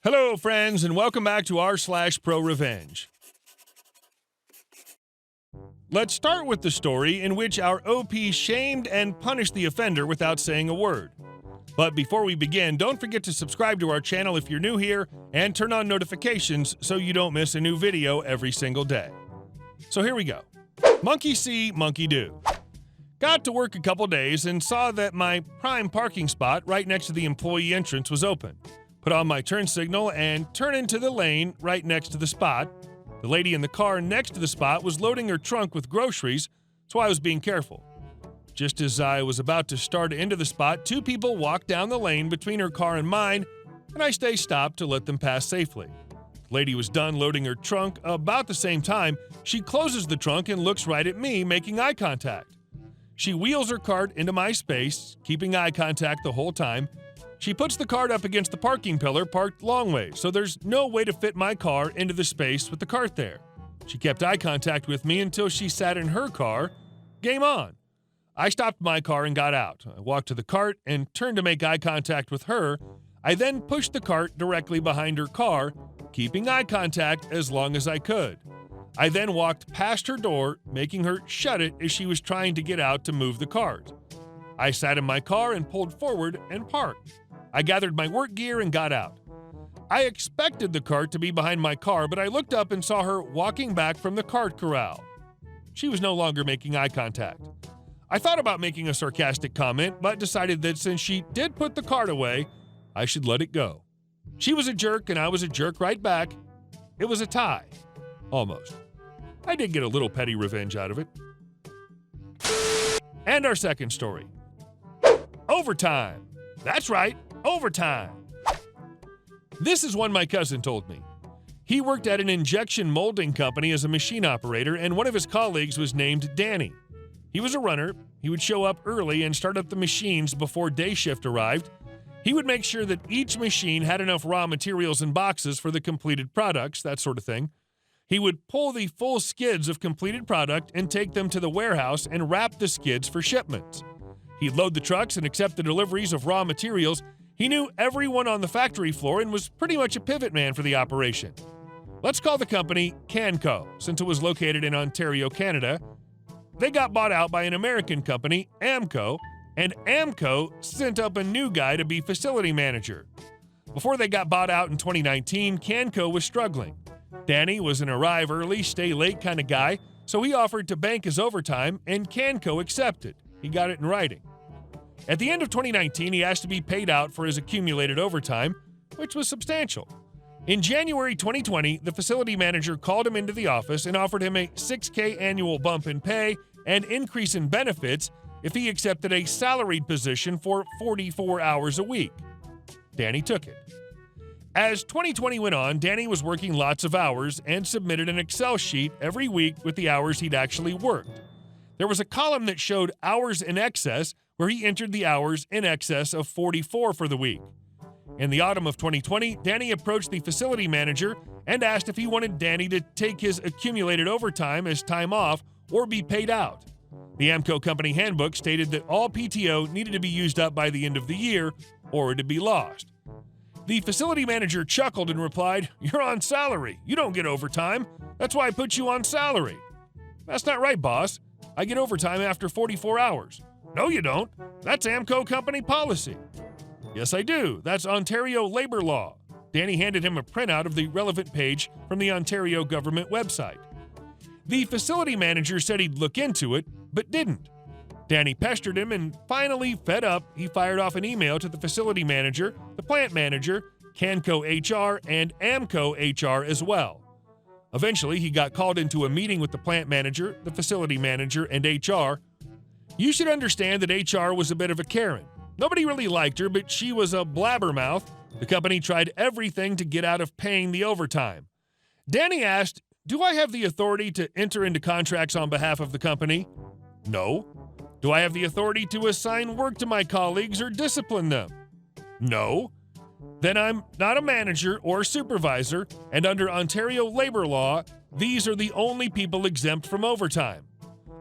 Hello, friends, and welcome back to r/ProRevenge. Let's start with the story in which our OP shamed and punished the offender without saying a word. But before we begin, don't forget to subscribe to our channel if you're new here and turn on notifications so you don't miss a new video every single day. So here we go. Monkey see, monkey do. Got to work a couple days and saw that my prime parking spot right next to the employee entrance was open. Put on my turn signal and turn into the lane right next to the spot. The lady in the car next to the spot was loading her trunk with groceries, so I was being careful. Just as I was about to start into the spot, two people walked down the lane between her car and mine, and I stayed stopped to let them pass safely. The lady was done loading her trunk. About the same time, she closes the trunk and looks right at me, making eye contact. She wheels her cart into my space, keeping eye contact the whole time. She puts the cart up against the parking pillar parked long ways, so there's no way to fit my car into the space with the cart there. She kept eye contact with me until she sat in her car. Game on. I stopped my car and got out. I walked to the cart and turned to make eye contact with her. I then pushed the cart directly behind her car, keeping eye contact as long as I could. I then walked past her door, making her shut it as she was trying to get out to move the cart. I sat in my car and pulled forward and parked. I gathered my work gear and got out. I expected the cart to be behind my car, but I looked up and saw her walking back from the cart corral. She was no longer making eye contact. I thought about making a sarcastic comment, but decided that since she did put the cart away, I should let it go. She was a jerk and I was a jerk right back. It was a tie. Almost. I did get a little petty revenge out of it. And our second story. Overtime. That's right, overtime. This is one my cousin told me. He worked at an injection molding company as a machine operator, and one of his colleagues was named Danny. He was a runner. He would show up early and start up the machines before day shift arrived. He would make sure that each machine had enough raw materials and boxes for the completed products, that sort of thing. He would pull the full skids of completed product and take them to the warehouse and wrap the skids for shipments. He'd load the trucks and accept the deliveries of raw materials. He knew everyone on the factory floor and was pretty much a pivot man for the operation. Let's call the company Canco, since it was located in Ontario, Canada. They got bought out by an American company, Amco, and Amco sent up a new guy to be facility manager. Before they got bought out in 2019, Canco was struggling. Danny was an arrive early, stay late kind of guy, so he offered to bank his overtime, and Canco accepted. He got it in writing. At the end of 2019, he asked to be paid out for his accumulated overtime, which was substantial. In January 2020, the facility manager called him into the office and offered him a $6,000 annual bump in pay and increase in benefits if he accepted a salaried position for 44 hours a week. Danny took it. As 2020 went on, Danny was working lots of hours and submitted an Excel sheet every week with the hours he'd actually worked. There was a column that showed hours in excess, where he entered the hours in excess of 44 for the week. In the autumn of 2020, Danny approached the facility manager and asked if he wanted Danny to take his accumulated overtime as time off or be paid out. The Amco company handbook stated that all PTO needed to be used up by the end of the year or it would be lost. The facility manager chuckled and replied, "You're on salary. You don't get overtime. That's why I put you on salary." "That's not right, boss. I get overtime after 44 hours. "No, you don't. That's Amco company policy." "Yes, I do. That's Ontario labor law." Danny handed him a printout of the relevant page from the Ontario government website. The facility manager said he'd look into it, but didn't. Danny pestered him, and finally, fed up, he fired off an email to the facility manager, the plant manager, Canco HR, and Amco HR as well. Eventually, he got called into a meeting with the plant manager, the facility manager, and HR. You should understand that HR was a bit of a Karen. Nobody really liked her, but she was a blabbermouth. The company tried everything to get out of paying the overtime. Danny asked, "Do I have the authority to enter into contracts on behalf of the company?" "No." "Do I have the authority to assign work to my colleagues or discipline them?" "No." "Then I'm not a manager or supervisor, and under Ontario labor law, these are the only people exempt from overtime."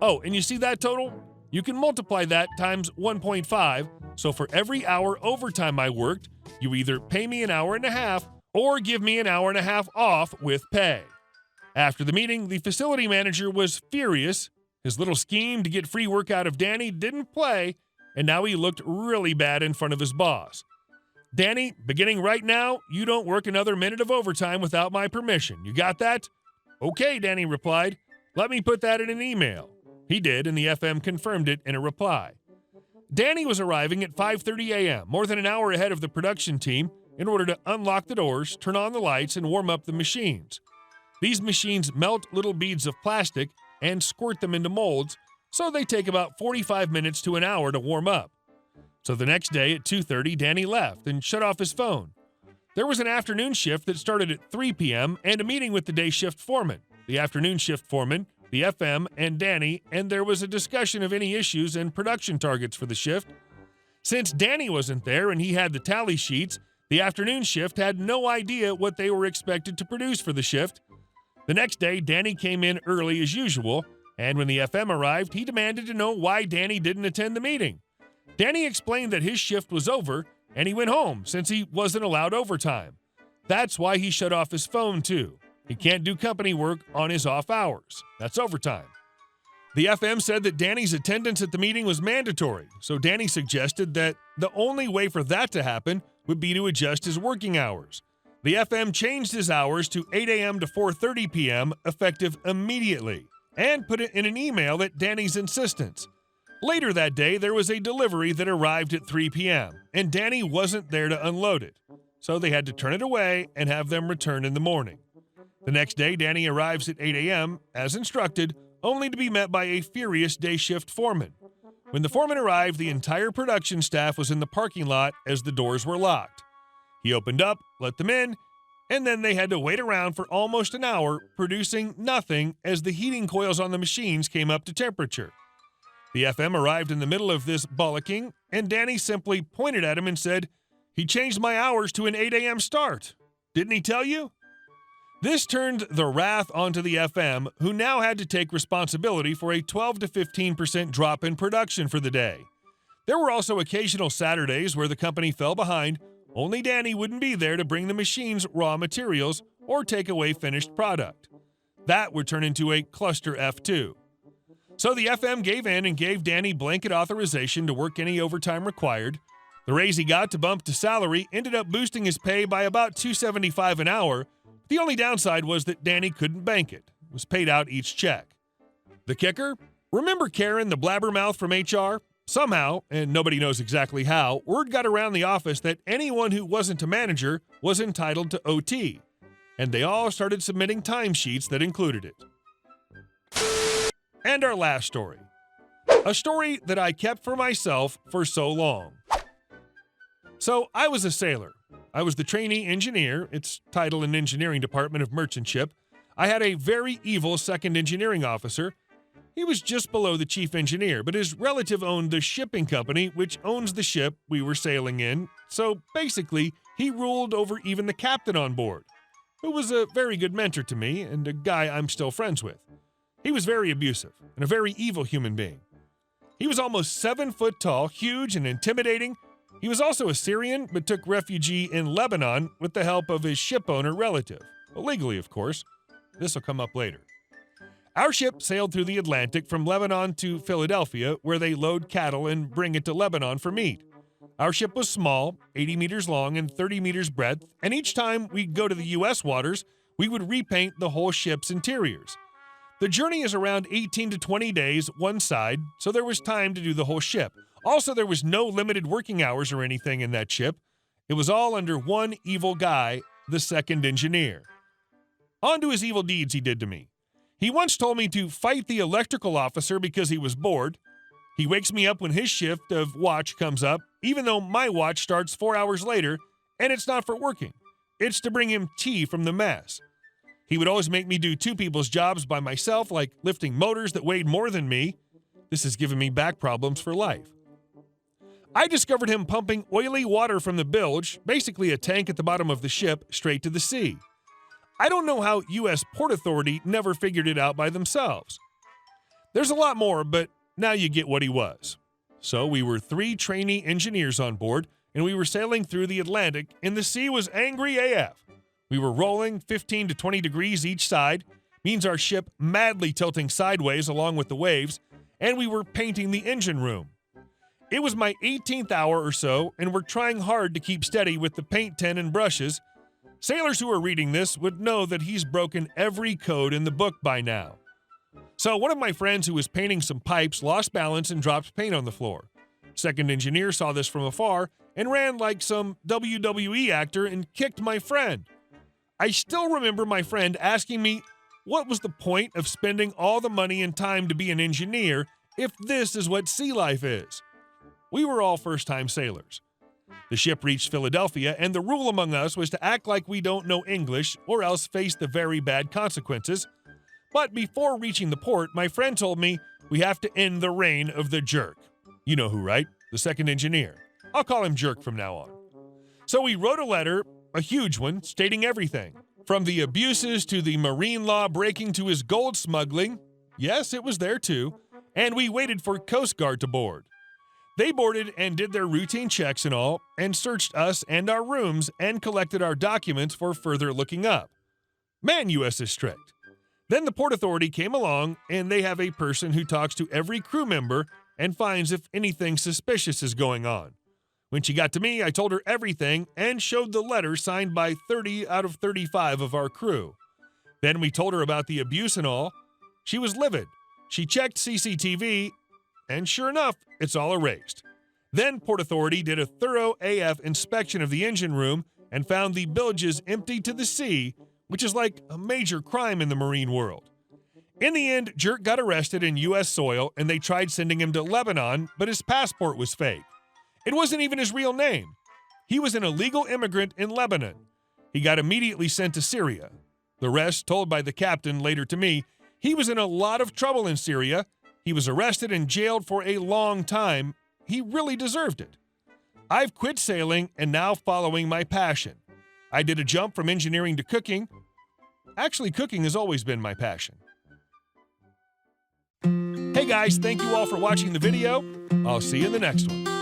"Oh, and you see that total? You can multiply that times 1.5, so for every hour overtime I worked, you either pay me an hour and a half or give me an hour and a half off with pay. After the meeting, the facility manager was furious. His little scheme to get free work out of Danny didn't play, and now he looked really bad in front of his boss. Danny, beginning right now, you don't work another minute of overtime without my permission. You got that? Okay, Danny replied. Let me put that in an email. He did, and the FM confirmed it in a reply. Danny was arriving at 5:30 a.m., more than an hour ahead of the production team, in order to unlock the doors, turn on the lights, and warm up the machines. These machines melt little beads of plastic and squirt them into molds, so they take about 45 minutes to an hour to warm up. So the next day at 2:30, Danny left and shut off his phone. There was an afternoon shift that started at 3 p.m. and a meeting with the day shift foreman, the afternoon shift foreman, the FM, and Danny, and there was a discussion of any issues and production targets for the shift. Since Danny wasn't there and he had the tally sheets, the afternoon shift had no idea what they were expected to produce for the shift. The next day, Danny came in early as usual, and when the FM arrived, he demanded to know why Danny didn't attend the meeting. Danny explained that his shift was over, and he went home since he wasn't allowed overtime. That's why he shut off his phone, too. He can't do company work on his off hours. That's overtime. The FM said that Danny's attendance at the meeting was mandatory, so Danny suggested that the only way for that to happen would be to adjust his working hours. The FM changed his hours to 8 a.m. to 4:30 p.m., effective immediately, and put it in an email at Danny's insistence. Later that day, there was a delivery that arrived at 3 p.m., and Danny wasn't there to unload it, so they had to turn it away and have them return in the morning. The next day, Danny arrives at 8 a.m., as instructed, only to be met by a furious day shift foreman. When the foreman arrived, the entire production staff was in the parking lot as the doors were locked. He opened up, let them in, and then they had to wait around for almost an hour, producing nothing as the heating coils on the machines came up to temperature. The FM arrived in the middle of this bollocking, and Danny simply pointed at him and said, "He changed my hours to an 8 a.m. start. Didn't he tell you?" This turned the wrath onto the FM, who now had to take responsibility for a 12 to 15% drop in production for the day. There were also occasional Saturdays where the company fell behind. Only Danny wouldn't be there to bring the machines raw materials or take away finished product. That would turn into a cluster F2. So the FM gave in and gave Danny blanket authorization to work any overtime required. The raise he got to bump to salary ended up boosting his pay by about $275 an hour. The only downside was that Danny couldn't bank it. It was paid out each check. The kicker? Remember Karen, the blabbermouth from HR? Somehow, and nobody knows exactly how, word got around the office that anyone who wasn't a manager was entitled to OT, and they all started submitting timesheets that included it. And our last story. A story that I kept for myself for so long. So, I was a sailor. I was the trainee engineer, its title in engineering department of merchant ship. I had a very evil second engineering officer. He was just below the chief engineer, but his relative owned the shipping company, which owns the ship we were sailing in. So basically, he ruled over even the captain on board, who was a very good mentor to me and a guy I'm still friends with. He was very abusive and a very evil human being. He was almost 7 foot tall, huge and intimidating. He was also a Syrian, but took refuge in Lebanon with the help of his ship owner relative. Illegally, of course. This will come up later. Our ship sailed through the Atlantic from Lebanon to Philadelphia, where they load cattle and bring it to Lebanon for meat. Our ship was small, 80 meters long and 30 meters breadth, and each time we'd go to the U.S. waters, we would repaint the whole ship's interiors. The journey is around 18 to 20 days one side, so there was time to do the whole ship. Also, there was no limited working hours or anything in that ship. It was all under one evil guy, the second engineer. On to his evil deeds he did to me. He once told me to fight the electrical officer because he was bored. He wakes me up when his shift of watch comes up, even though my watch starts 4 hours later, and it's not for working. It's to bring him tea from the mess. He would always make me do 2 people's jobs by myself, like lifting motors that weighed more than me. This has given me back problems for life. I discovered him pumping oily water from the bilge, basically a tank at the bottom of the ship, straight to the sea. I don't know how U.S. Port Authority never figured it out by themselves. There's a lot more, but now you get what he was. So we were 3 trainee engineers on board, and we were sailing through the Atlantic, and the sea was angry AF. We were rolling 15 to 20 degrees each side, means our ship madly tilting sideways along with the waves, and we were painting the engine room. It was my 18th hour or so, and we're trying hard to keep steady with the paint tin and brushes. Sailors who are reading this would know that he's broken every code in the book by now. So one of my friends who was painting some pipes lost balance and dropped paint on the floor. Second engineer saw this from afar and ran like some WWE actor and kicked my friend. I still remember my friend asking me what was the point of spending all the money and time to be an engineer if this is what sea life is. We were all first-time sailors. The ship reached Philadelphia, and the rule among us was to act like we don't know English or else face the very bad consequences. But before reaching the port, my friend told me we have to end the reign of the jerk. You know who, right? The second engineer. I'll call him Jerk from now on. So we wrote a letter, a huge one, stating everything. From the abuses to the marine law breaking to his gold smuggling. Yes, it was there too. And we waited for Coast Guard to board. They boarded and did their routine checks and all, and searched us and our rooms and collected our documents for further looking up. Man, US is strict. Then the Port Authority came along, and they have a person who talks to every crew member and finds if anything suspicious is going on. When she got to me, I told her everything and showed the letter signed by 30 out of 35 of our crew. Then we told her about the abuse and all. She was livid. She checked CCTV, and sure enough, it's all erased. Then Port Authority did a thorough AF inspection of the engine room and found the bilges empty to the sea, which is like a major crime in the marine world. In the end, Jerk got arrested in U.S. soil, and they tried sending him to Lebanon, but his passport was fake. It wasn't even his real name. He was an illegal immigrant in Lebanon. He got immediately sent to Syria. The rest, told by the captain later to me, he was in a lot of trouble in Syria. He was arrested and jailed for a long time. He really deserved it. I've quit sailing and now following my passion. I did a jump from engineering to cooking. Actually, cooking has always been my passion. Hey guys, thank you all for watching the video. I'll see you in the next one.